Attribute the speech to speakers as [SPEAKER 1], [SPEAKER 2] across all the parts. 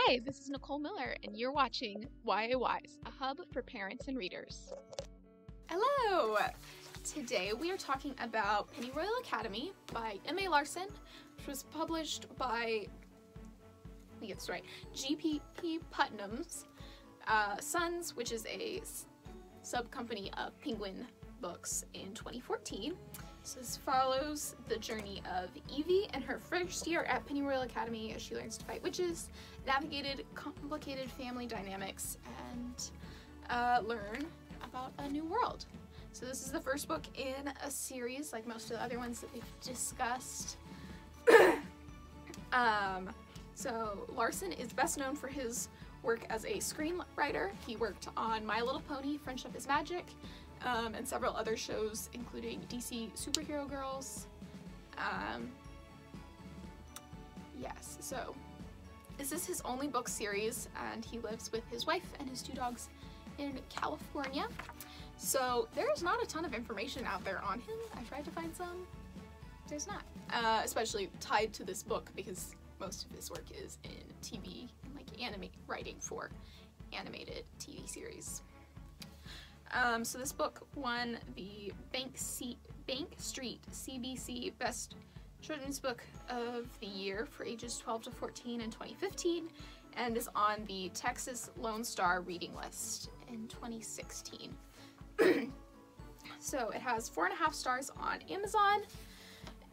[SPEAKER 1] Hi, this is Nicole Miller, and you're watching YA Wise, a hub for parents and readers.
[SPEAKER 2] Hello! Today we are talking about Pennyroyal Academy by M.A. Larson, which was published by, let me get this right, G.P.P. Putnam's Sons, which is a sub-company of Penguin Books in 2014. So this follows the journey of Evie in her first year at Pennyroyal Academy as she learns to fight witches, navigated complicated family dynamics, and learn about a new world. So this is the first book in a series, like most of the other ones that we've discussed. So Larson is best known for his work as a screenwriter. He worked on My Little Pony, Friendship is Magic, and several other shows, including DC Superhero Girls. Yes, so this is his only book series, and he lives with his wife and his two dogs in California. So there's not a ton of information out there on him. I tried to find some. There's not. Especially tied to this book, because most of his work is in TV and like writing for animated TV series. So this book won the Bank Street CBC Best Children's Book of the Year for ages 12 to 14 in 2015, and is on the Texas Lone Star reading list in 2016. So it has 4.5 stars on Amazon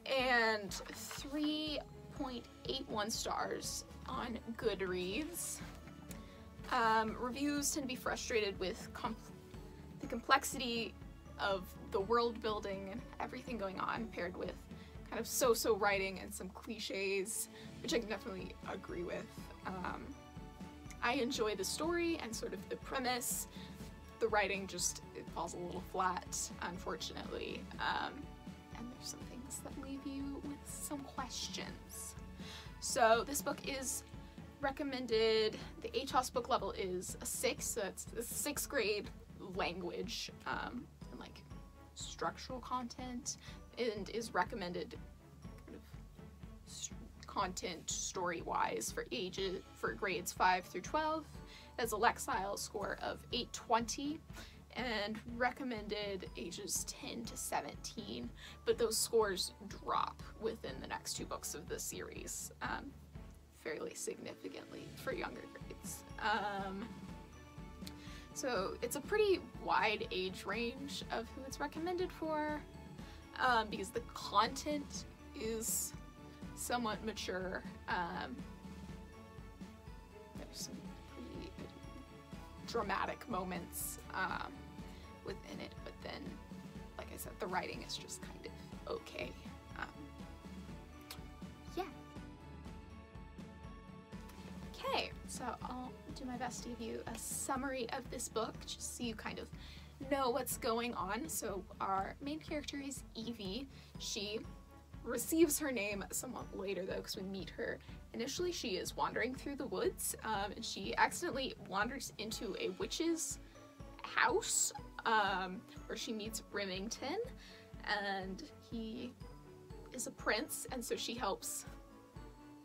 [SPEAKER 2] and 3.81 stars on Goodreads. Reviews tend to be frustrated with the complexity of the world building and everything going on, paired with kind of so-so writing and some cliches, which I can definitely agree with. I enjoy the story and sort of the premise. The writing just, it falls a little flat, unfortunately, and there's some things that leave you with some questions. So this book is recommended, the ATOS book level is a 6, so that's the 6th grade language and like structural content, and is recommended kind of content story-wise for grades 5 through 12. It has a Lexile score of 820 and recommended ages 10 to 17, but those scores drop within the next 2 books of the series fairly significantly for younger grades. So it's a pretty wide age range of who it's recommended for, because the content is somewhat mature. There's some pretty dramatic moments within it, but then, like I said, the writing is just kind of okay. Yeah. Okay, so I'll do my best to give you a summary of this book, just so you kind of know what's going on. So our main character is Evie. She receives her name somewhat later, though, because we meet her. Initially, she is wandering through the woods, and she accidentally wanders into a witch's house, where she meets Remington, and he is a prince, and so she helps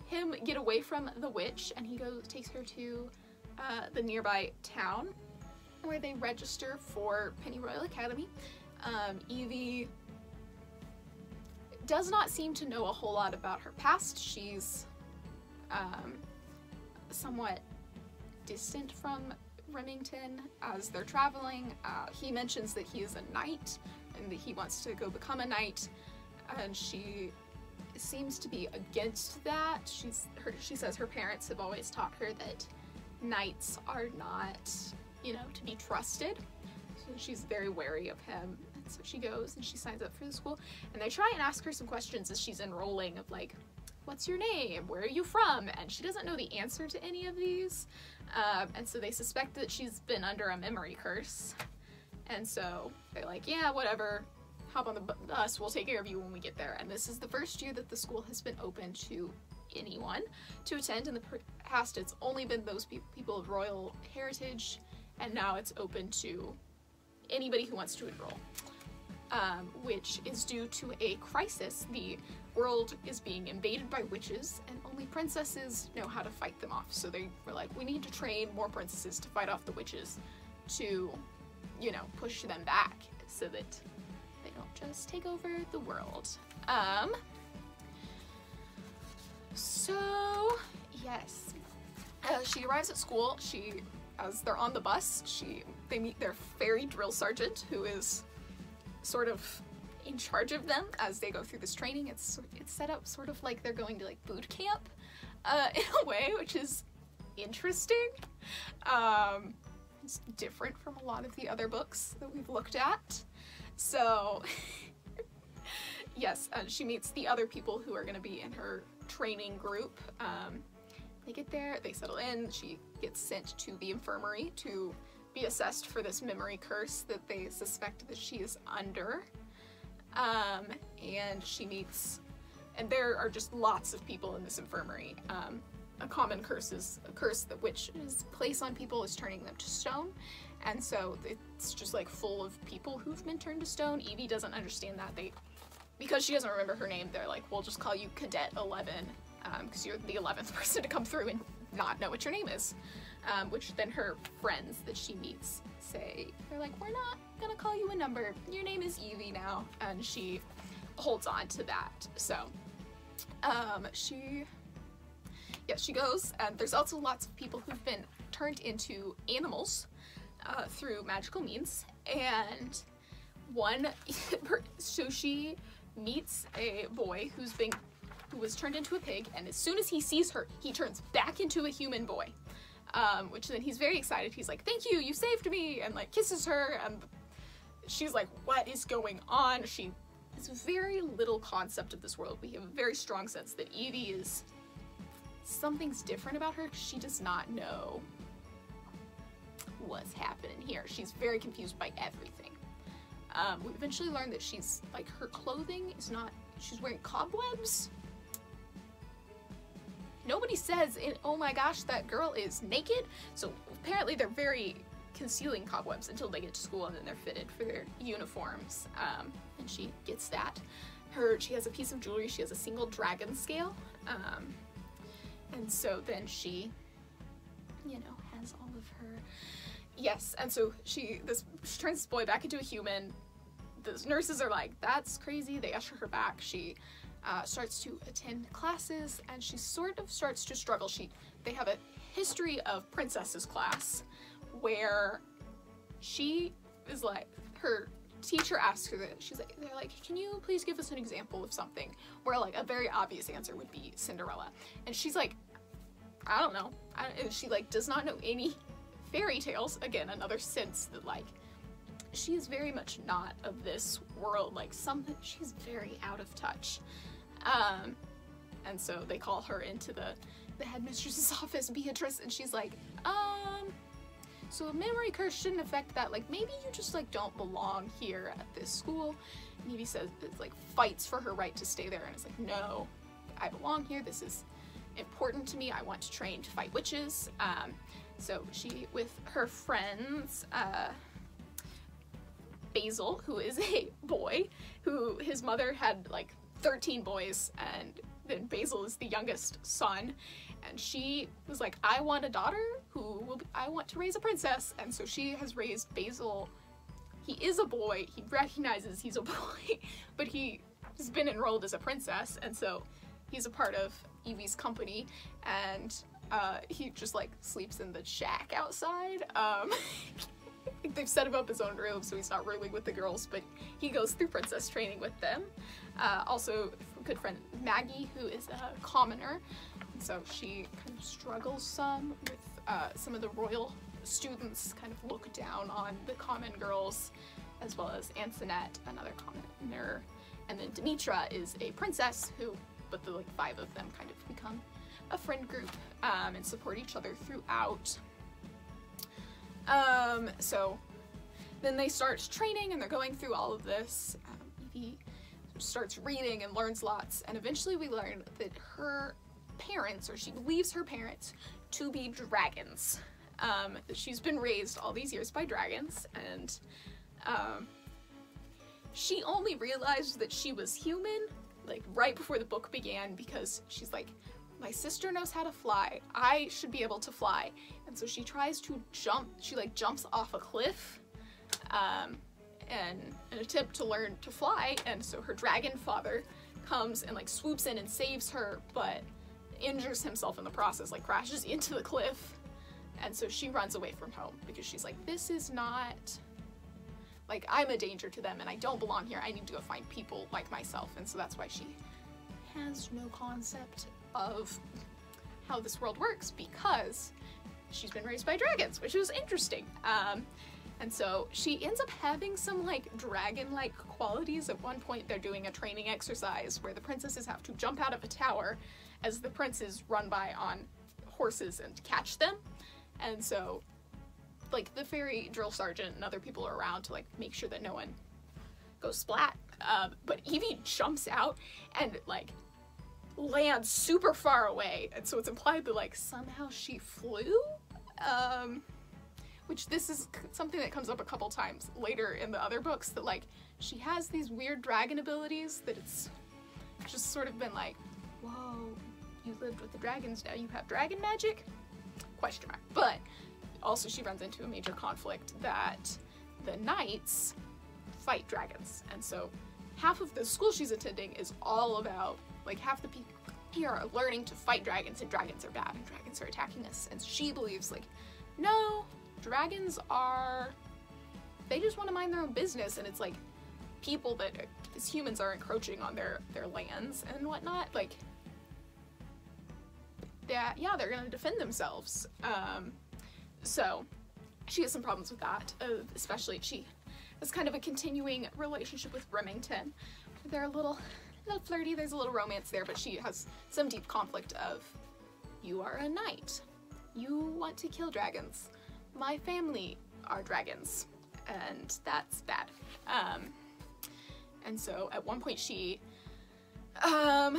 [SPEAKER 2] him get away from the witch, and he takes her to the nearby town where they register for Pennyroyal Academy. Evie does not seem to know a whole lot about her past. She's somewhat distant from Remington as they're traveling. He mentions that he is a knight and that he wants to go become a knight, and she seems to be against that. She says her parents have always taught her that knights are not, to be trusted. So she's very wary of him. And so she goes and she signs up for the school, and they try and ask her some questions as she's enrolling of like, what's your name? Where are you from? And she doesn't know the answer to any of these. And so they suspect that she's been under a memory curse. And so they're like, yeah, whatever. Hop on the bus, we'll take care of you when we get there. And this is the first year that the school has been open to anyone to attend. In the past, it's only been those people of royal heritage, and now it's open to anybody who wants to enroll. which is due to a crisis. The world is being invaded by witches, and only princesses know how to fight them off. So they were like, we need to train more princesses to fight off the witches to, you know, push them back so that they don't just take over the world. So, yes. She arrives at school. As they're on the bus, they meet their fairy drill sergeant, who is sort of in charge of them as they go through this training. It's set up sort of like they're going to like boot camp, in a way, which is interesting. It's different from a lot of the other books that we've looked at. So, yes, she meets the other people who are going to be in her training group. They get there, they settle in, she gets sent to the infirmary to be assessed for this memory curse that they suspect that she is under. And she meets, and there are just lots of people in this infirmary. A common curse is a curse that witches place on people is turning them to stone. And so it's just like full of people who've been turned to stone. Evie doesn't understand that. Because she doesn't remember her name, they're like, we'll just call you Cadet 11, because you're the 11th person to come through and not know what your name is. Which then her friends that she meets say, they're like, we're not gonna call you a number, your name is Evie now, and she holds on to that. So, she goes, and there's also lots of people who've been turned into animals through magical means, and so she meets a boy who was turned into a pig, and as soon as he sees her, he turns back into a human boy. Which then he's very excited. He's like, thank you, you saved me, and like kisses her, and she's like, what is going on? She has very little concept of this world. We have a very strong sense that Evie something's different about her. She does not know what's happening here. She's very confused by everything. We eventually learn that she's like, her clothing is not, she's wearing cobwebs. Nobody says, oh my gosh, that girl is naked. So apparently they're very concealing cobwebs until they get to school, and then they're fitted for their uniforms. And she gets that. She has a piece of jewelry. She has a single dragon scale. And so then she, you know, has all of her, yes. And so she turns this boy back into a human. The nurses are like, that's crazy. They usher her back. She starts to attend classes, and she sort of starts to struggle. They have a history of princesses class where she is like, her teacher asks her that, they're like, can you please give us an example of something, where like a very obvious answer would be Cinderella, and she's like, I don't know, and she like does not know any fairy tales. Again, another sense that like she is very much not of this world, like she's very out of touch. And so they call her into the headmistress's office, Beatrice, and she's like, so a memory curse shouldn't affect that, like maybe you just like don't belong here at this school. And Evie says, it's like fights for her right to stay there, and it's like, no, I belong here, this is important to me, I want to train to fight witches. So she, with her friends, Basil, who is a boy, who his mother had like 13 boys, and then Basil is the youngest son, and she was like, I want a daughter I want to raise a princess, and so she has raised Basil. He is a boy, he recognizes he's a boy, but he has been enrolled as a princess, and so he's a part of Evie's company, and he just like sleeps in the shack outside. They've set him up his own room, so he's not rooming with the girls, but he goes through princess training with them. Also, good friend Maggie, who is a commoner, so she kind of struggles some with some of the royal students, kind of look down on the common girls, as well as Antoinette, another commoner, and then Demetra is a princess but the like 5 of them kind of become a friend group and support each other throughout. So then they start training, and they're going through all of this. Evie starts reading and learns lots, and eventually we learn that her parents, or she believes her parents, to be dragons. That she's been raised all these years by dragons, and she only realized that she was human, like, right before the book began, because she's like, my sister knows how to fly, I should be able to fly. And so she tries to jump, she like jumps off a cliff, and an attempt to learn to fly, and so her dragon father comes and like swoops in and saves her, but injures himself in the process, like crashes into the cliff. And so she runs away from home because she's like, this is not, like, I'm a danger to them and I don't belong here. I need to go find people like myself. And so that's why she has no concept of how this world works, because she's been raised by dragons, which is interesting. And so she ends up having some like dragon-like qualities. At one point they're doing a training exercise where the princesses have to jump out of a tower as the princes run by on horses and catch them. And so like the fairy drill sergeant and other people are around to like make sure that no one goes splat. But Evie jumps out and like lands super far away, and so it's implied that like somehow she flew, which this is something that comes up a couple times later in the other books, that like she has these weird dragon abilities that it's just sort of been like, whoa, you lived with the dragons, now you have dragon magic? Question mark. But also she runs into a major conflict that the knights fight dragons, and so half of the school she's attending is all about, like, half the people here are learning to fight dragons, and dragons are bad and dragons are attacking us. And she believes like, no, dragons are, they just want to mind their own business, and it's like people that as humans are encroaching on their lands and whatnot, like that, yeah, they're gonna defend themselves. So she has some problems with that, especially she has kind of a continuing relationship with Remington. They're a little flirty, there's a little romance there, but she has some deep conflict of, you are a knight, you want to kill dragons, my family are dragons, and that's bad. And so at one point she, I'm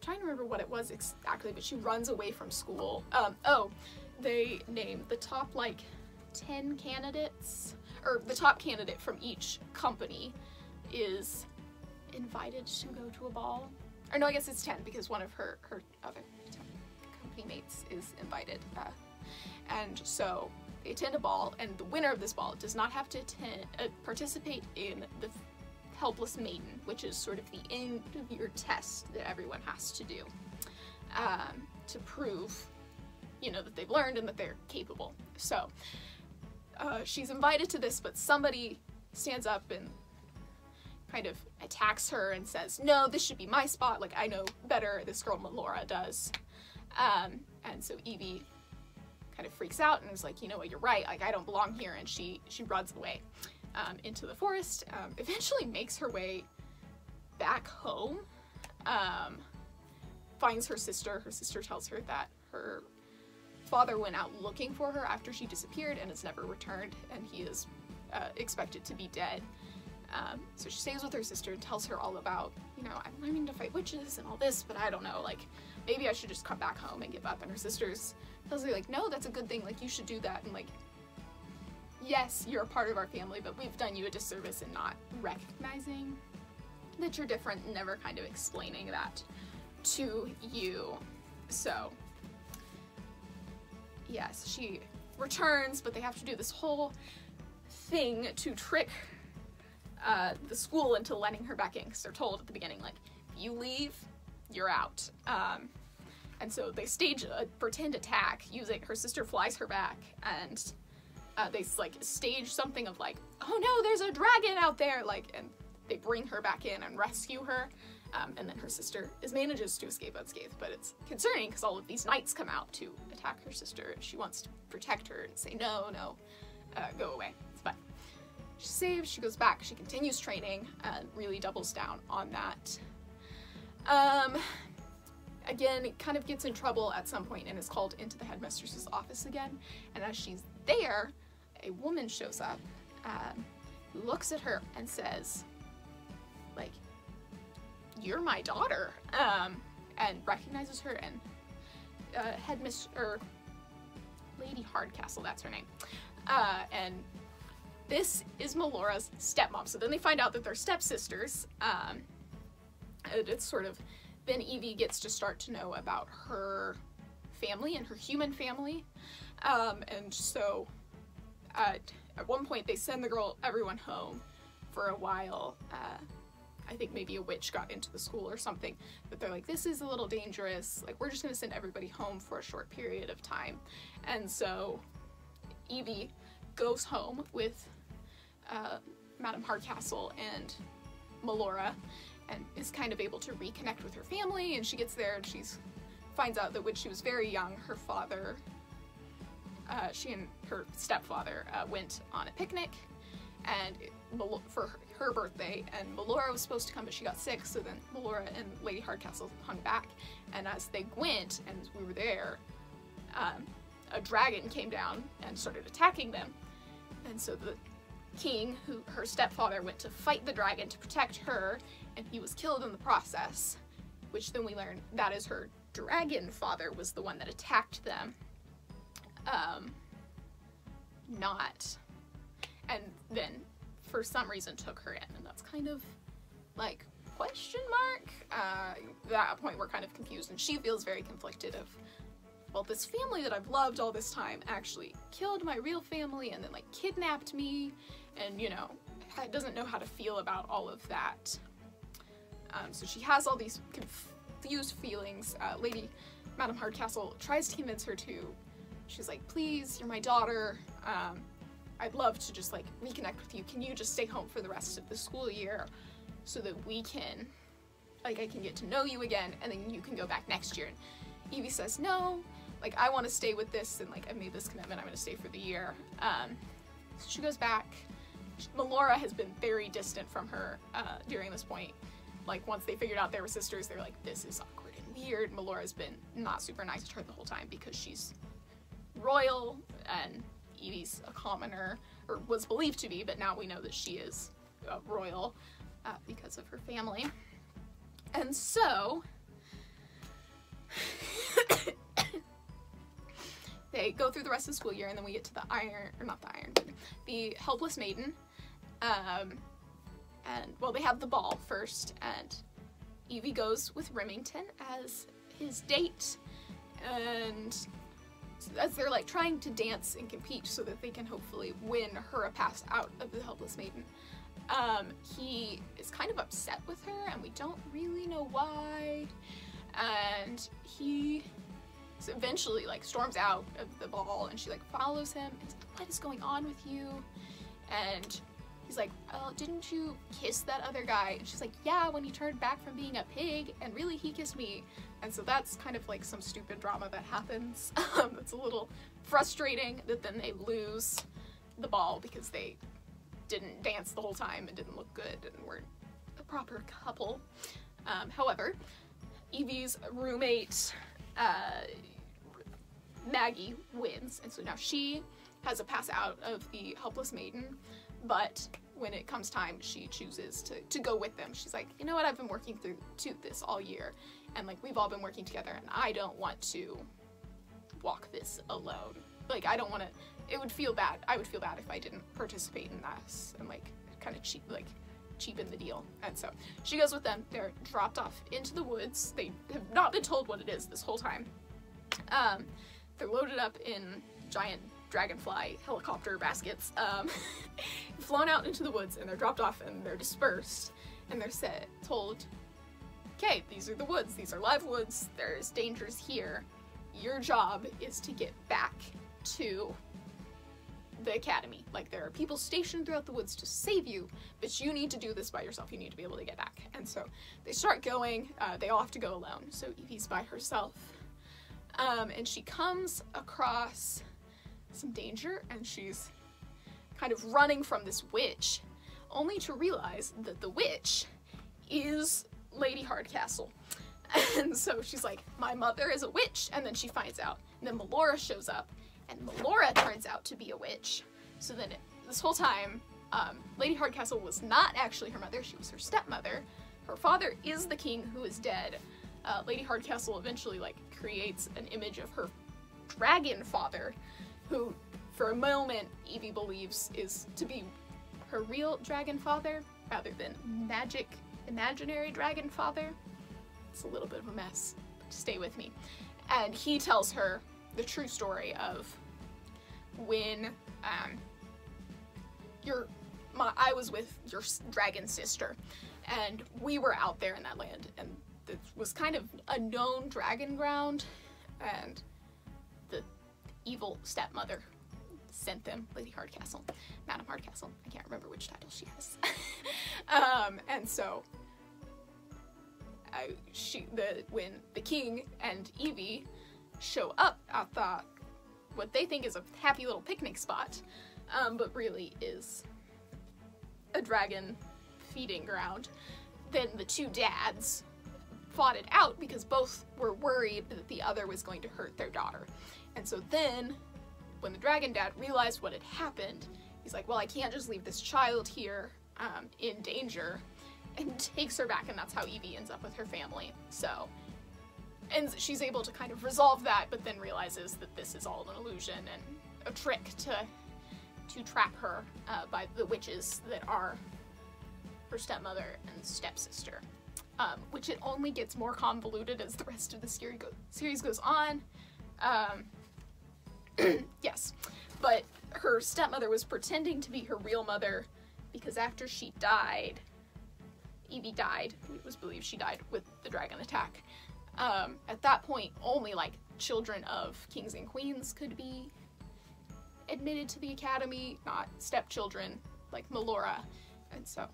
[SPEAKER 2] trying to remember what it was exactly, but she runs away from school. They name the top like 10 candidates, or the top candidate from each company is invited to go to a ball. Or no, I guess it's 10 because one of her other company mates is invited. And so they attend a ball, and the winner of this ball does not have to participate in the Helpless Maiden, which is sort of the end of your test that everyone has to do to prove, you know, that they've learned and that they're capable. So she's invited to this, but somebody stands up and kind of attacks her and says, no, this should be my spot, like I know better, this girl Melora does. And so Evie kind of freaks out and is like, you know what, you're right, like I don't belong here, and she runs away into the forest, eventually makes her way back home, finds her sister. Her sister tells her that her father went out looking for her after she disappeared and has never returned, and he is expected to be dead. So she stays with her sister and tells her all about, you know, I'm learning to fight witches and all this, but I don't know, like, maybe I should just come back home and give up. And her sister's tells her, like, no, that's a good thing, like, you should do that, and like, yes, you're a part of our family, but we've done you a disservice in not recognizing that you're different and never kind of explaining that to you. So yes, she returns, but they have to do this whole thing to trick the school into letting her back in, because they're told at the beginning, like, if you leave, you're out. And so they stage a pretend attack using, her sister flies her back, and they like stage something of like, oh no, there's a dragon out there, like, and they bring her back in and rescue her. And then her sister manages to escape unscathed, but it's concerning because all of these knights come out to attack her sister, and she wants to protect her and say, no, go away, it's fine. She's saved, she goes back, she continues training, and really doubles down on that. Again, kind of gets in trouble at some point and is called into the headmistress's office again, and as she's there, a woman shows up, looks at her and says, like, you're my daughter, and recognizes her, and Lady Hardcastle, that's her name, and this is Melora's stepmom. So then they find out that they're stepsisters. It's sort of, then Evie gets to start to know about her family and her human family. And so at one point they send everyone home for a while. I think maybe a witch got into the school or something, but they're like, this is a little dangerous, like we're just gonna send everybody home for a short period of time. And so Evie goes home with Madame Hardcastle and Melora, and is kind of able to reconnect with her family. And she gets there and finds out that when she was very young, her father, she and her stepfather went on a picnic, and for her birthday, and Melora was supposed to come, but she got sick, so then Melora and Lady Hardcastle hung back. And as they went, and we were there, a dragon came down and started attacking them. And so the king, her stepfather, went to fight the dragon to protect her, and he was killed in the process, which then we learn that is her dragon father was the one that attacked them. And then for some reason took her in, and that's kind of like question mark. At that point we're kind of confused, and she feels very conflicted of, well, this family that I've loved all this time actually killed my real family and then like kidnapped me, and you know, doesn't know how to feel about all of that. So she has all these confused feelings. Madame Hardcastle tries to convince her to, she's like, please, you're my daughter, I'd love to just like reconnect with you. Can you just stay home for the rest of the school year so that we can, like, I can get to know you again, and then you can go back next year. And Evie says, no, like, I want to stay with this, and like, I've made this commitment, I'm going to stay for the year. So she goes back. Melora has been very distant from her during this point. Like, once they figured out they were sisters, they were like, this is awkward and weird. Melora's been not super nice to her the whole time because she's royal, and Evie's a commoner, or was believed to be, but now we know that she is royal because of her family. And so they go through the rest of the school year, and then we get to the Helpless Maiden. And, well, they have the ball first, and Evie goes with Remington as his date, and as they're like trying to dance and compete so that they can hopefully win her a pass out of the Helpless Maiden, he is kind of upset with her, and we don't really know why, and he eventually like storms out of the ball, and she like follows him and says, what is going on with you? And he's like, oh, didn't you kiss that other guy? And she's like, yeah, when he turned back from being a pig, and really he kissed me. And so that's kind of like some stupid drama that happens. It's a little frustrating that then they lose the ball because they didn't dance the whole time and didn't look good and weren't a proper couple. However, Evie's roommate, Maggie, wins, and so now she has a pass out of the Helpless Maiden, but when it comes time, she chooses to go with them. She's like, you know what, I've been working through this all year, and like we've all been working together, and I don't want to walk this alone. Like, I don't want to, it would feel bad. I would feel bad if I didn't participate in this and like kind of cheapen the deal. And so she goes with them. They're dropped off into the woods. They have not been told what it is this whole time. They're loaded up in giant dragonfly helicopter baskets, flown out into the woods, and they're dropped off and they're dispersed, and they're told, okay, these are the woods, these are live woods, there's dangers here, your job is to get back to the academy. Like, there are people stationed throughout the woods to save you, but you need to do this by yourself, you need to be able to get back. And so they start going, they all have to go alone, so Evie's by herself, and she comes across some danger, and she's kind of running from this witch, only to realize that the witch is Lady Hardcastle. And so she's like, my mother is a witch, and then she finds out, and then Melora shows up, and Melora turns out to be a witch. So then this whole time, Lady Hardcastle was not actually her mother, she was her stepmother. Her father is the king who is dead. Lady Hardcastle eventually like creates an image of her dragon father, who for a moment, Evie believes is to be her real dragon father rather than magic imaginary dragon father. It's a little bit of a mess. Stay with me. And he tells her the true story of when I was with your dragon sister, and we were out there in that land, and it was kind of a known dragon ground, and the evil stepmother sent them, Lady Hardcastle, Madam Hardcastle, I can't remember which title she has. And so when the king and Evie show up at what they think is a happy little picnic spot, but really is a dragon feeding ground, then the two dads fought it out because both were worried that the other was going to hurt their daughter. And so then, when the dragon dad realized what had happened, he's like, well, I can't just leave this child here in danger, and takes her back, and that's how Evie ends up with her family. So, and she's able to kind of resolve that, but then realizes that this is all an illusion and a trick to trap her by the witches that are her stepmother and stepsister. Which it only gets more convoluted as the rest of the series goes on. Yes, but her stepmother was pretending to be her real mother because after she died, Evie died. It was believed she died with the dragon attack. At that point, only like children of kings and queens could be admitted to the academy, not stepchildren like Melora. And so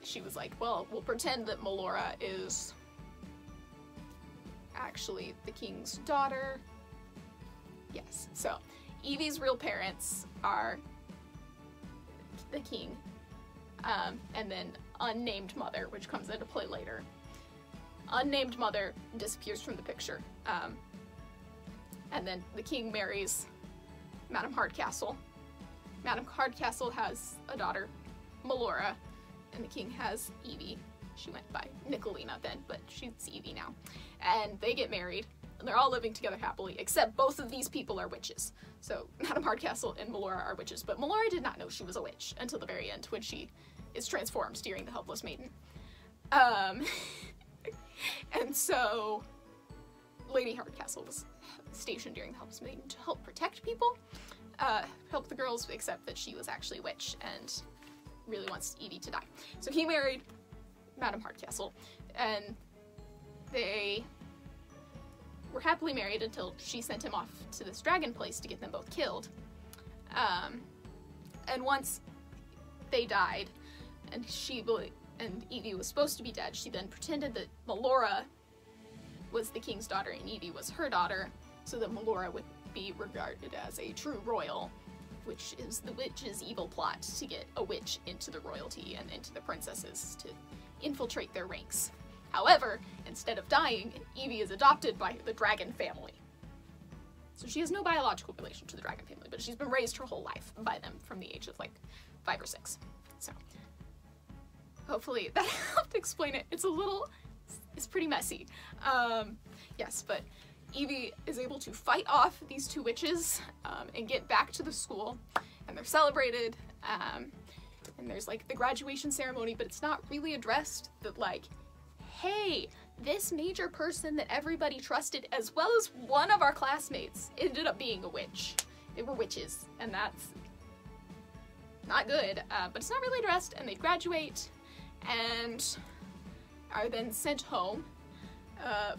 [SPEAKER 2] she was like, well, we'll pretend that Melora is actually the king's daughter. Yes, so Evie's real parents are the king, and then unnamed mother, which comes into play later. Unnamed mother disappears from the picture, and then the king marries Madam Hardcastle. Madam Hardcastle has a daughter, Melora, and the king has Evie. She went by Nicolina then, but she's Evie now. And they get married, and they're all living together happily, except both of these people are witches. So Madam Hardcastle and Melora are witches, but Melora did not know she was a witch until the very end, when she is transformed during the Helpless Maiden. And so Lady Hardcastle was stationed during the Helpless Maiden to help protect people, help the girls, except that she was actually a witch and really wants Evie to die. So he married Madam Hardcastle, and they were happily married until she sent him off to this dragon place to get them both killed. And once they died, and Evie was supposed to be dead, she then pretended that Melora was the king's daughter and Evie was her daughter, so that Melora would be regarded as a true royal, which is the witch's evil plot to get a witch into the royalty and into the princesses to infiltrate their ranks. However, instead of dying, Evie is adopted by the dragon family. So she has no biological relation to the dragon family, but she's been raised her whole life by them from the age of like 5 or 6. So hopefully that helped explain it. It's pretty messy. Yes, but Evie is able to fight off these two witches and get back to the school, and they're celebrated, and there's like the graduation ceremony, but it's not really addressed that like, hey, this major person that everybody trusted, as well as one of our classmates, ended up being a witch. They were witches, and that's not good, but it's not really addressed, and they graduate and are then sent home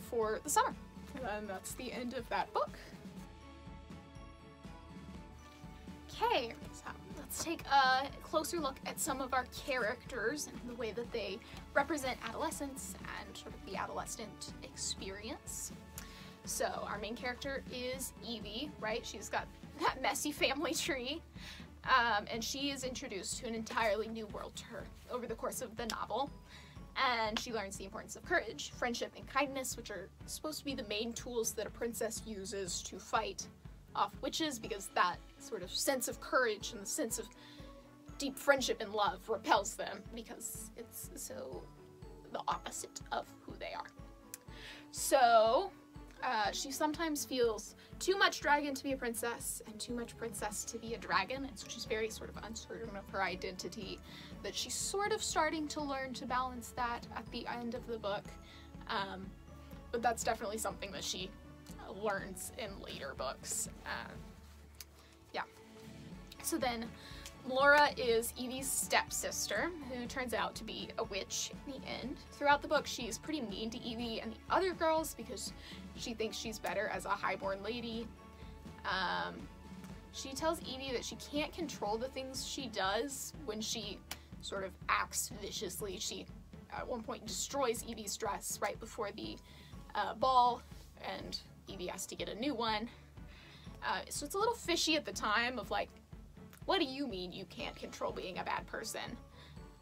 [SPEAKER 2] for the summer. And that's the end of that book. Okay, so let's take a closer look at some of our characters and the way that they represent adolescence and sort of the adolescent experience. So our main character is Evie, right? She's got that messy family tree, and she is introduced to an entirely new world to her over the course of the novel. And she learns the importance of courage, friendship, and kindness, which are supposed to be the main tools that a princess uses to fight off witches, because that sort of sense of courage and the sense of deep friendship and love repels them, because it's so the opposite of who they are. So She sometimes feels too much dragon to be a princess and too much princess to be a dragon, and so she's very sort of uncertain of her identity, that she's sort of starting to learn to balance that at the end of the book. But that's definitely something that she learns in later books. Yeah. So then Laura is Evie's stepsister, who turns out to be a witch in the end. Throughout the book, she's pretty mean to Evie and the other girls because she thinks she's better as a highborn lady. She tells Evie that she can't control the things she does when she sort of acts viciously. She, at one point, destroys Evie's dress right before the ball, and Evie has to get a new one. So it's a little fishy at the time of like, what do you mean you can't control being a bad person?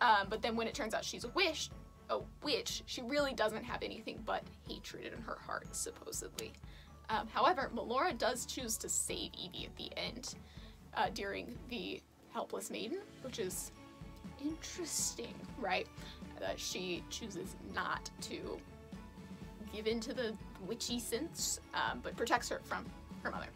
[SPEAKER 2] But then when it turns out she's a witch, she really doesn't have anything but hatred in her heart, supposedly. However, Melora does choose to save Evie at the end during the Helpless Maiden, which is interesting, right? She chooses not to give in to the witchy sense, but protects her from her mother.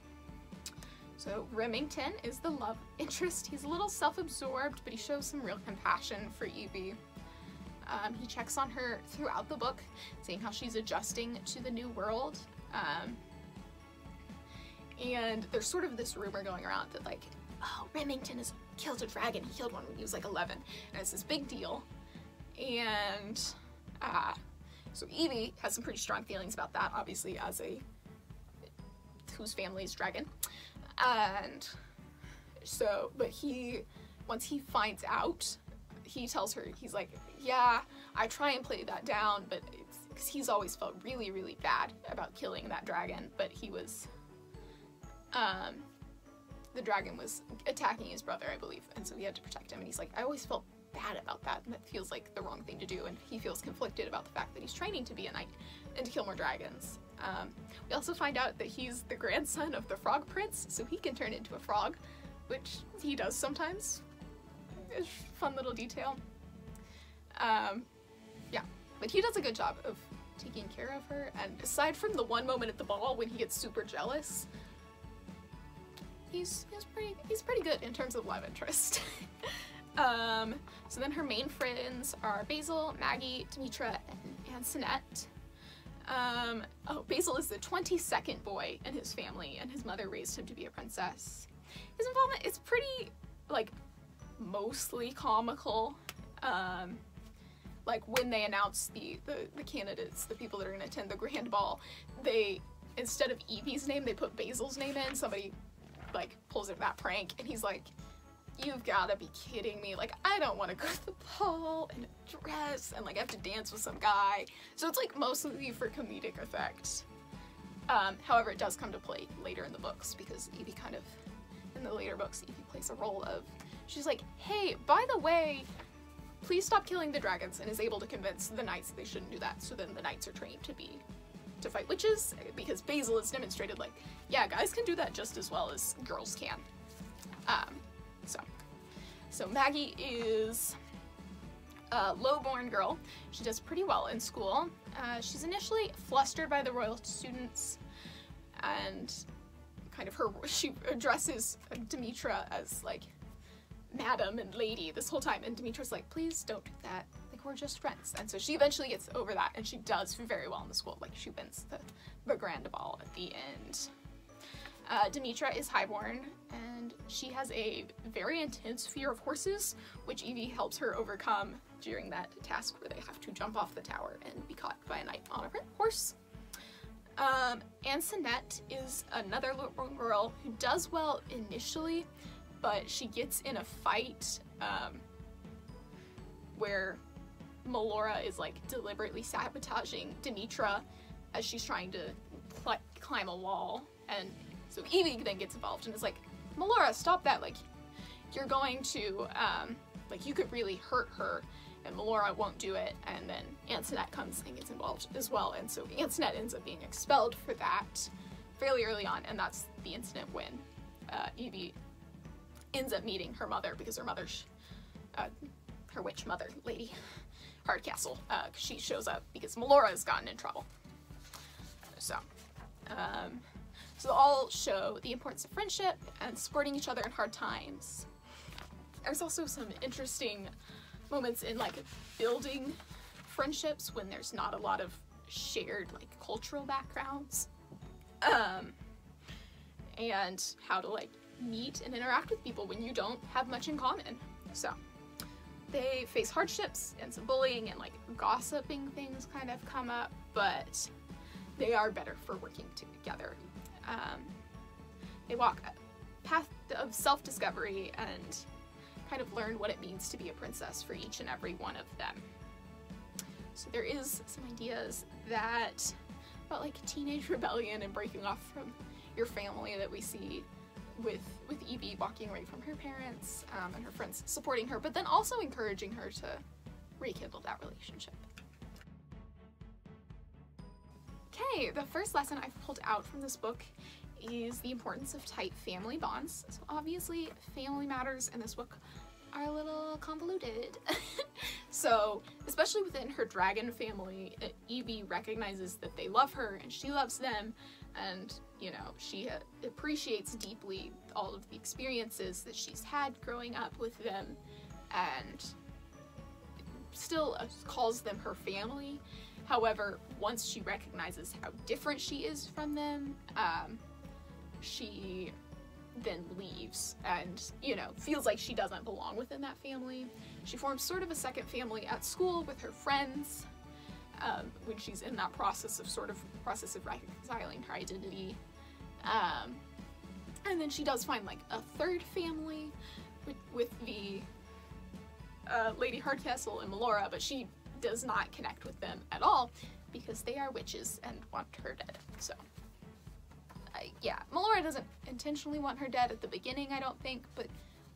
[SPEAKER 2] So Remington is the love interest. He's a little self-absorbed, but he shows some real compassion for Evie. He checks on her throughout the book, seeing how she's adjusting to the new world. And there's sort of this rumor going around that like, oh, Remington has killed a dragon. He killed one when he was like 11, and it's this big deal. And so Evie has some pretty strong feelings about that, obviously, as a whose family is dragon. And so, but once he finds out, he tells her, he's like, yeah, I try and play that down, but it's because he's always felt really, really bad about killing that dragon, but he was, the dragon was attacking his brother, I believe, and so he had to protect him, and he's like, I always felt bad about that, and that feels like the wrong thing to do, and he feels conflicted about the fact that he's training to be a knight and to kill more dragons. We also find out that he's the grandson of the Frog Prince, so he can turn into a frog, which he does sometimes. It's a fun little detail. Yeah, but he does a good job of taking care of her, and aside from the one moment at the ball when he gets super jealous, he's pretty good in terms of love interest. So then her main friends are Basil, Maggie, Demetra, and Antoinette. Basil is the 22nd boy in his family, and his mother raised him to be a princess. His involvement is pretty, like, mostly comical. Like, when they announce the candidates, the people that are going to attend the grand ball, they, instead of Evie's name, they put Basil's name in. Somebody, like, pulls it that prank, and he's like, you've gotta be kidding me. Like, I don't want to go to the ball in a dress and, like, I have to dance with some guy. So it's, like, mostly for comedic effect. However, it does come to play later in the books, because Evie kind of, in the later books, Evie plays a role of, she's like, hey, by the way, please stop killing the dragons, and is able to convince the knights that they shouldn't do that. So then the knights are trained to fight witches, because Basil has demonstrated, like, yeah, guys can do that just as well as girls can. So Maggie is a low-born girl. She does pretty well in school. She's initially flustered by the royal students, and kind of she addresses Demetra as like madam and lady this whole time, and Demetra's like, please don't do that, like, we're just friends. And so she eventually gets over that, and she does very well in the school. Like, she wins the grand ball at the end. Demetra is highborn, and she has a very intense fear of horses, which Evie helps her overcome during that task where they have to jump off the tower and be caught by a knight on a horse. Antoinette is another little girl who does well initially, but she gets in a fight where Melora is like deliberately sabotaging Demetra as she's trying to climb a wall, and so Evie then gets involved and is like, Melora, stop that, like, you're going to, like, you could really hurt her, and Melora won't do it, and then Antoinette comes and gets involved as well, and so Antoinette ends up being expelled for that fairly early on, and that's the incident when Evie ends up meeting her mother, because her mother's, her witch mother, Lady Hardcastle, she shows up because Melora has gotten in trouble. So, So they all show the importance of friendship and supporting each other in hard times. There's also some interesting moments in like building friendships when there's not a lot of shared like cultural backgrounds, and how to like meet and interact with people when you don't have much in common. So they face hardships and some bullying and like gossiping things kind of come up, but they are better for working together. They walk a path of self-discovery and kind of learn what it means to be a princess for each and every one of them. So there is some ideas that about like teenage rebellion and breaking off from your family that we see with Evie walking away from her parents, and her friends supporting her, but then also encouraging her to rekindle that relationship. Okay, the first lesson I've pulled out from this book is the importance of tight family bonds. So obviously family matters in this book are a little convoluted. So especially within her dragon family, Evie recognizes that they love her and she loves them, and you know, she appreciates deeply all of the experiences that she's had growing up with them, and still calls them her family. However, once she recognizes how different she is from them, she then leaves and, you know, feels like she doesn't belong within that family. She forms sort of a second family at school with her friends, when she's in that process of reconciling her identity. And then she does find like a third family with the Lady Hardcastle and Melora, but she does not connect with them at all because they are witches and want her dead. So yeah, Melora doesn't intentionally want her dead at the beginning, I don't think, but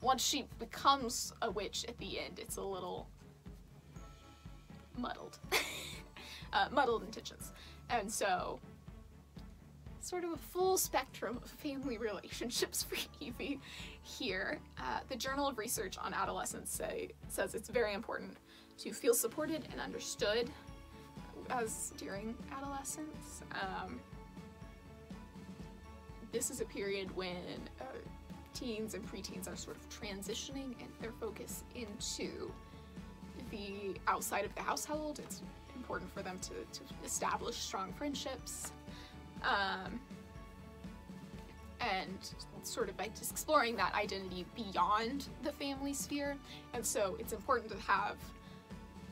[SPEAKER 2] once she becomes a witch at the end, it's a little muddled. Muddled intentions. And so, sort of a full spectrum of family relationships for Evie here. The Journal of Research on Adolescence says it's very important to feel supported and understood as during adolescence. This is a period when teens and preteens are sort of transitioning and their focus into the outside of the household. It's important for them to establish strong friendships, and sort of by just exploring that identity beyond the family sphere. And so it's important to have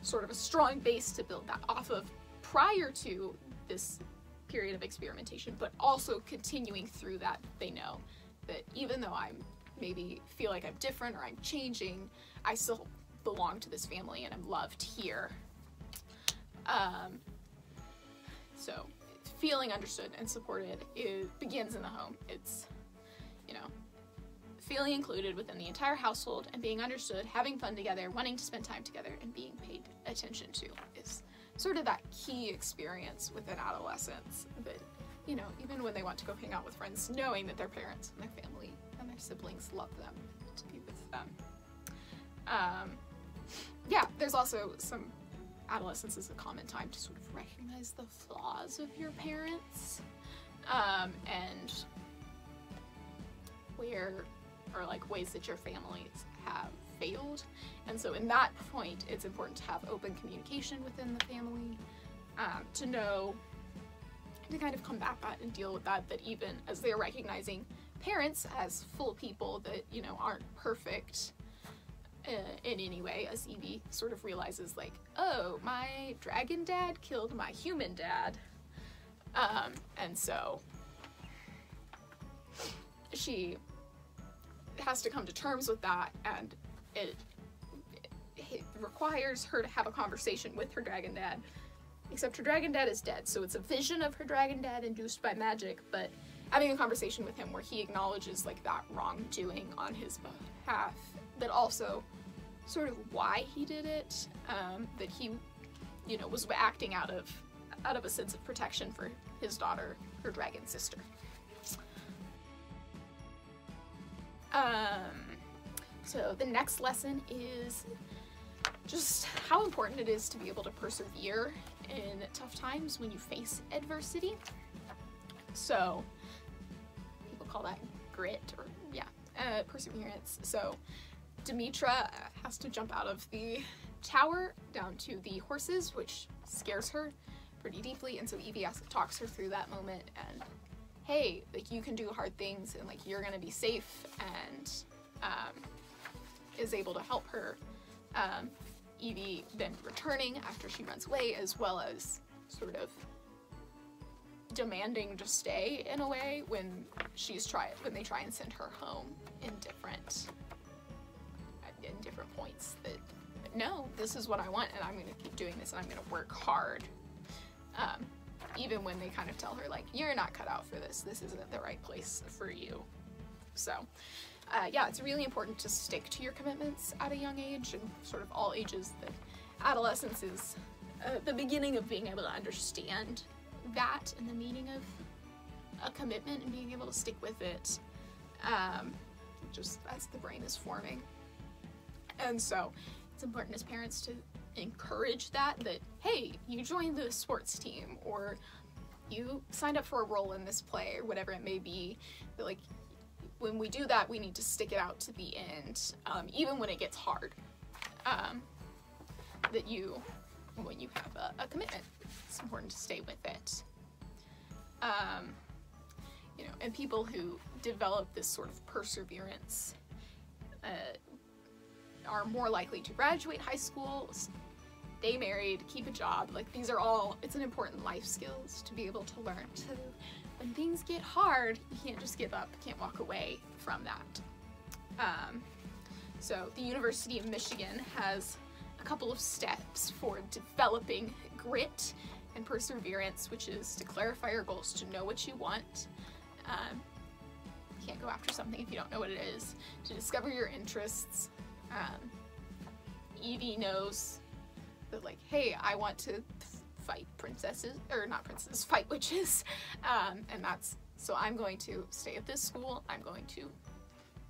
[SPEAKER 2] sort of a strong base to build that off of prior to this period of experimentation, but also continuing through that. They know that even though I maybe feel like I'm different or I'm changing, I still belong to this family and I'm loved here. So feeling understood and supported begins in the home. It's, you know, feeling included within the entire household and being understood, having fun together, wanting to spend time together, and being paid attention to is sort of that key experience within adolescence that, you know, even when they want to go hang out with friends, knowing that their parents and their family and their siblings love them to be with them. Yeah, there's also some adolescence is a common time to sort of recognize the flaws of your parents, and ways that your families have failed. And so in that point, it's important to have open communication within the family, to know, to kind of combat that and deal with that, that even as they're recognizing parents as full people that, you know, aren't perfect in any way, as Evie sort of realizes, like, oh, my dragon dad killed my human dad. And so she has to come to terms with that, and it requires her to have a conversation with her dragon dad, except her dragon dad is dead, so it's a vision of her dragon dad induced by magic, but having a conversation with him where he acknowledges like that wrongdoing on his behalf, but also sort of why he did it, that he, you know, was acting out of a sense of protection for his daughter, her dragon sister. So the next lesson is just how important it is to be able to persevere in tough times when you face adversity. So people call that grit, or perseverance. So Demetra has to jump out of the tower down to the horses, which scares her pretty deeply, and so Evie talks her through that moment, and hey, like, you can do hard things, and like, you're gonna be safe, and is able to help her. Evie then returning after she runs away, as well as sort of demanding to stay in a way when they try and send her home in different points, that no, this is what I want, and I'm gonna keep doing this, and I'm gonna work hard. Even when they kind of tell her, like, you're not cut out for this, this isn't the right place for you. So yeah, it's really important to stick to your commitments at a young age, and sort of all ages. That adolescence is the beginning of being able to understand that and the meaning of a commitment and being able to stick with it, just as the brain is forming. And so it's important as parents to encourage that, hey, you joined the sports team, or you signed up for a role in this play, or whatever it may be, that like, when we do that, we need to stick it out to the end, even when it gets hard. That when you have a commitment, it's important to stay with it. You know, and people who develop this sort of perseverance are more likely to graduate high school, stay married, keep a job. Like, these are all, it's an important life skills to be able to learn. So when things get hard, you can't just give up, you can't walk away from that. So the University of Michigan has a couple of steps for developing grit and perseverance, which is to clarify your goals, to know what you want. You can't go after something if you don't know what it is. To discover your interests. Evie knows that, like, hey, I want to fight fight witches, and so I'm going to stay at this school, I'm going to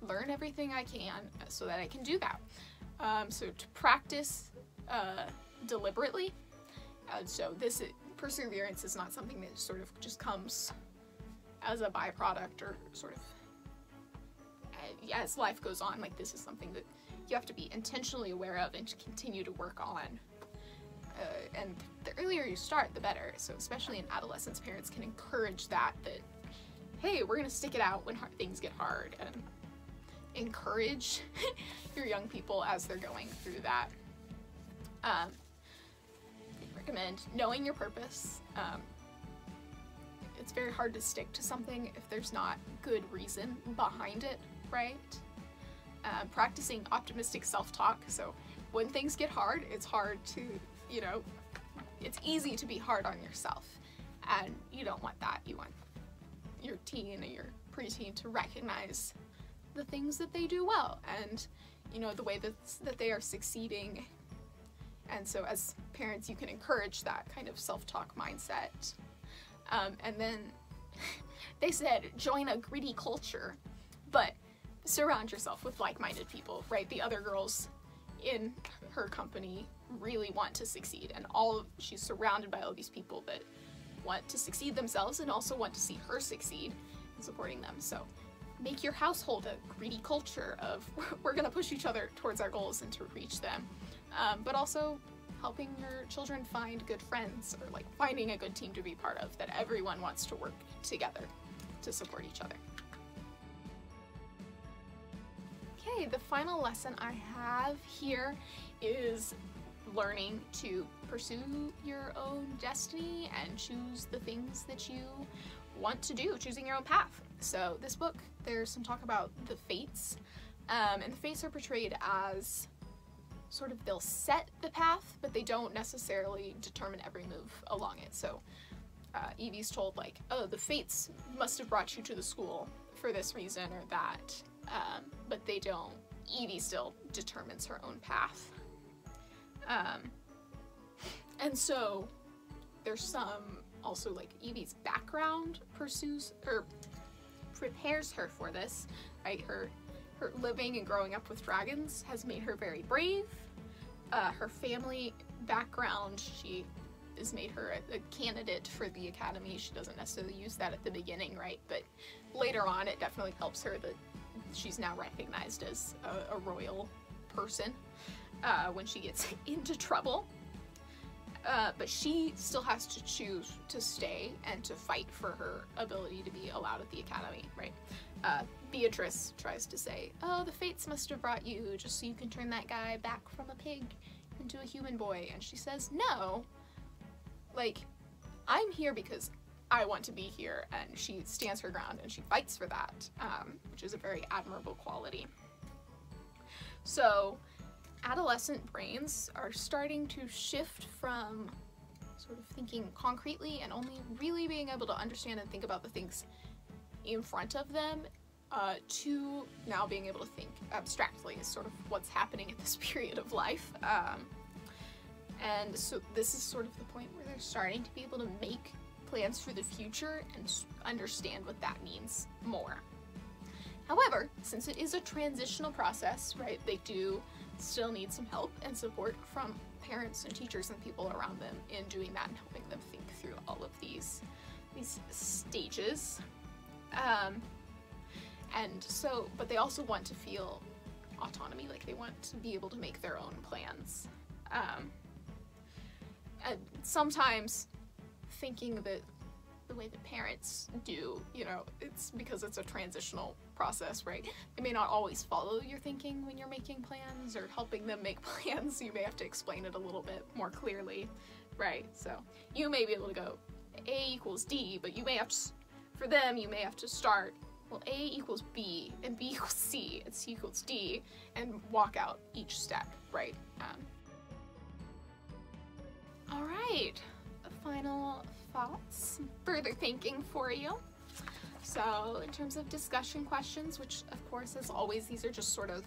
[SPEAKER 2] learn everything I can so that I can do that. So to practice deliberately, so perseverance is not something that sort of just comes as a byproduct, or sort of as life goes on. Like, this is something that you have to be intentionally aware of and to continue to work on. And the earlier you start, the better. So especially in adolescence, parents can encourage that hey, we're gonna stick it out when things get hard, and encourage your young people as they're going through that. I recommend knowing your purpose. It's very hard to stick to something if there's not good reason behind it, right? Practicing optimistic self-talk. So when things get hard, it's hard to, it's easy to be hard on yourself, and you don't want that. You want your teen or your preteen to recognize the things that they do well, and the way that they are succeeding. And so as parents, you can encourage that kind of self-talk mindset. And then they said join a gritty culture, but surround yourself with like-minded people, right? The other girls in her company really want to succeed, and she's surrounded by all these people that want to succeed themselves and also want to see her succeed, and supporting them. So make your household a gritty culture of we're gonna push each other towards our goals and to reach them, but also helping your children find good friends, or like finding a good team to be part of, that everyone wants to work together to support each other. Okay, the final lesson I have here is learning to pursue your own destiny and choose the things that you want to do, choosing your own path. So this book, there's some talk about the fates, and the fates are portrayed as sort of, they'll set the path, but they don't necessarily determine every move along it. So Evie's told, like, oh, the fates must have brought you to the school for this reason or that, but they don't. Evie still determines her own path. And so there's some also, like, Evie's background prepares her for this, right? Her living and growing up with dragons has made her very brave. Her family background, she has made her a candidate for the academy. She doesn't necessarily use that at the beginning, right? But later on, it definitely helps her that she's now recognized as a royal person when she gets into trouble. But she still has to choose to stay and to fight for her ability to be allowed at the academy, right? Beatrice tries to say, oh, the fates must have brought you just so you can turn that guy back from a pig into a human boy. And she says, no, like, I'm here because I want to be here. And she stands her ground and she fights for that, which is a very admirable quality. So adolescent brains are starting to shift from sort of thinking concretely and only really being able to understand and think about the things in front of them to now being able to think abstractly is sort of what's happening at this period of life. And so this is sort of the point where they're starting to be able to make plans for the future and understand what that means more. However, since it is a transitional process, right, they do still need some help and support from parents and teachers and people around them in doing that and helping them think through all of these stages. And so, but they also want to feel autonomy, like they want to be able to make their own plans. And sometimes thinking that the way that parents do, you know, it's because it's a transitional process, right? They may not always follow your thinking when you're making plans or helping them make plans, so you may have to explain it a little bit more clearly, right? So you may be able to go A equals D, but you may have to, for them, you may have to start, well, A equals B, and B equals C, and C equals D, and walk out each step, right? All right, final thoughts, further thinking for you. So in terms of discussion questions, which of course, as always, these are just sort of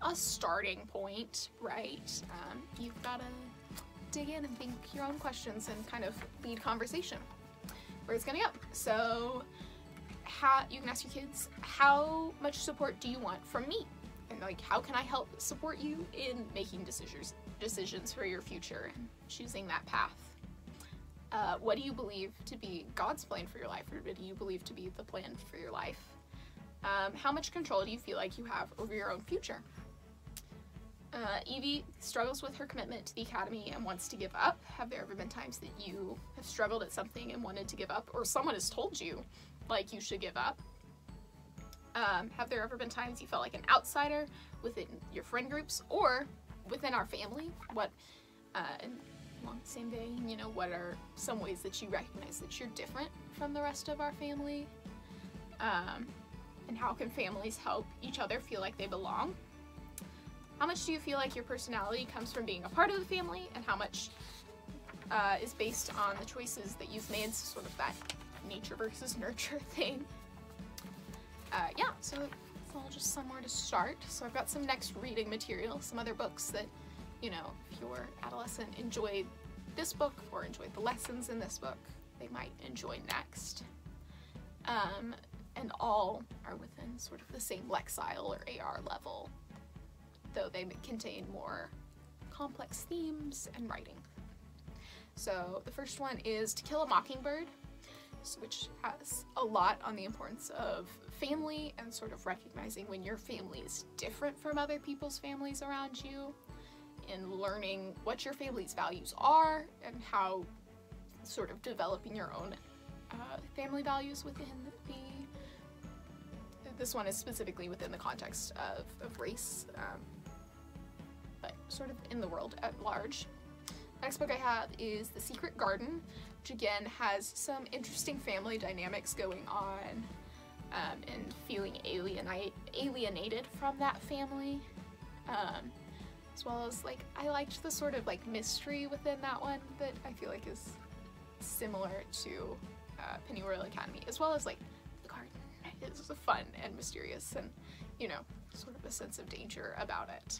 [SPEAKER 2] a starting point, right? You've got to dig in and think your own questions and kind of lead conversation. Where it's gonna go. So you can ask your kids, how much support do you want from me? And like, how can I help support you in making decisions for your future and choosing that path? What do you believe to be God's plan for your life, or what do you believe to be the plan for your life? How much control do you feel like you have over your own future? Evie struggles with her commitment to the academy and wants to give up. Have there ever been times that you have struggled at something and wanted to give up, or someone has told you like you should give up? Have there ever been times you felt like an outsider within your friend groups or within our family? And along the same vein, you know, what are some ways that you recognize that you're different from the rest of our family? And how can families help each other feel like they belong? How much do you feel like your personality comes from being a part of the family, and how much is based on the choices that you've made, sort of that nature versus nurture thing? Yeah, so it's all just somewhere to start. So I've got some next reading material, some other books that, you know, if your adolescent enjoyed this book or enjoyed the lessons in this book, they might enjoy next. And all are within sort of the same Lexile or AR level, though they contain more complex themes and writing. So the first one is To Kill a Mockingbird, which has a lot on the importance of family and sort of recognizing when your family is different from other people's families around you, and learning what your family's values are and how sort of developing your own family values within this one is specifically within the context of race, but sort of in the world at large. Next book I have is The Secret Garden, which again has some interesting family dynamics going on, and feeling alienated from that family, as well as, like, I liked the sort of like mystery within that one that I feel like is similar to Pennyroyal Academy, as well as like the garden is fun and mysterious and, you know, sort of a sense of danger about it.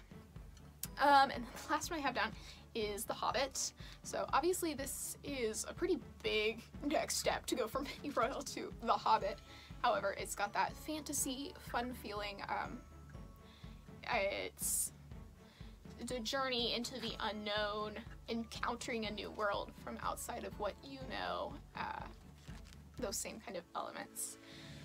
[SPEAKER 2] And then the last one I have down is The Hobbit. So obviously this is a pretty big next step to go from Pennyroyal to The Hobbit. However, it's got that fantasy, fun feeling. It's a journey into the unknown, encountering a new world from outside of what you know, those same kind of elements.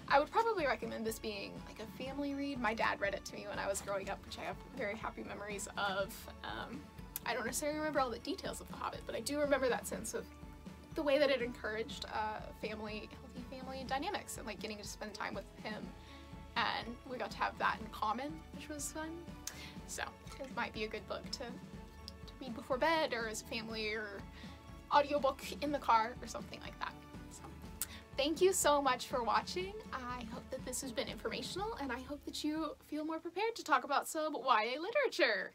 [SPEAKER 2] I would probably recommend this being like a family read. My dad read it to me when I was growing up, which I have very happy memories of. I don't necessarily remember all the details of The Hobbit, but I do remember that sense of the way that it encouraged healthy family dynamics, and like getting to spend time with him, and we got to have that in common, which was fun. So it might be a good book to read before bed, or as a family, or audiobook in the car, or something like that. So thank you so much for watching. I hope that this has been informational, and I hope that you feel more prepared to talk about some YA literature.